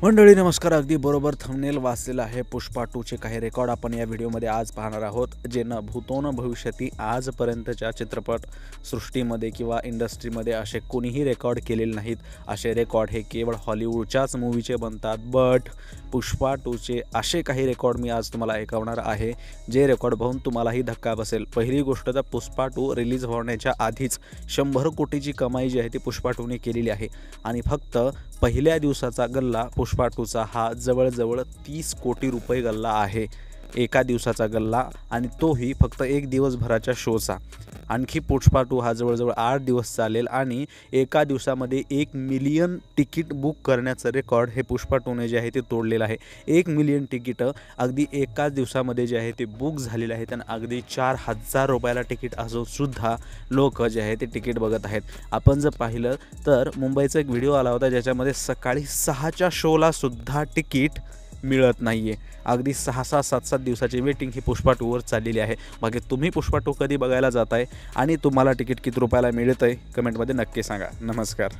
मंडळी नमस्कार. अगदी बरोबर थंबनेल वाचलेला आहे. पुष्पा 2चे काही रेकॉर्ड आपण या व्हिडिओमध्ये आज पाहणार आहोत, जे न भूतो न भविष्यती आजपर्यंतच्या चित्रपट सृष्टीमध्ये किंवा इंडस्ट्रीमध्ये असे कोणीही रेकॉर्ड केलेले नाहीत. असे रेकॉर्ड हे केवळ हॉलिवूडच्याच मूवीचे बनतात. बट पुष्पा 2चे असे काही रेकॉर्ड मी आज तुम्हाला ऐकवणार आहे, जे रेकॉर्ड पाहून तुम्हालाही धक्का बसेल. पहिली गोष्ट तर पुष्पा 2 रिलीज होण्याच्या आधीच 100 कोटीची कमाई जी आहे ती पुष्पा 2ने केलेली आहे आणि फक्त पहिल्या दिवसाचा गल्ला पुष्पा 2चा हा जवळजवळ 30 कोटी रुपये गल्ला आहे. एका दिवसाचा गल्ला आणि तोही फक्त एक दिवसभराच्या शोचा. आणखी पुष्पा 2 हा जवळजवळ 8 दिवस चालेल आणि एका दिवसामध्ये 1 मिलियन तिकीट बुक करण्याचं रेकॉर्ड हे पुष्पा 2ने जे आहे ते तोडलेलं आहे. 1 मिलियन तिकीटं अगदी एकाच दिवसामध्ये जे आहे ते बुक झालेले आहेत आणि अगदी 4,000 रुपयाला तिकीट असूनसुद्धा लोक जे आहे ते तिकीट बघत आहेत. आपण जर पाहिलं तर मुंबईचा एक व्हिडिओ आला होता, ज्याच्यामध्ये सकाळी 6च्या शोला सुद्धा तिकीट मिळत नाही आहे. अगदी 6-6, 7-7 दिवसाची वेटिंग ही पुष्पा 2वर चाललेली आहे. बाकी तुम्ही पुष्पा 2 कधी बघायला जाताय आणि तुम्हाला तिकीट किती रुपयाला मिळतं आहे, कमेंटमध्ये नक्की सांगा. नमस्कार.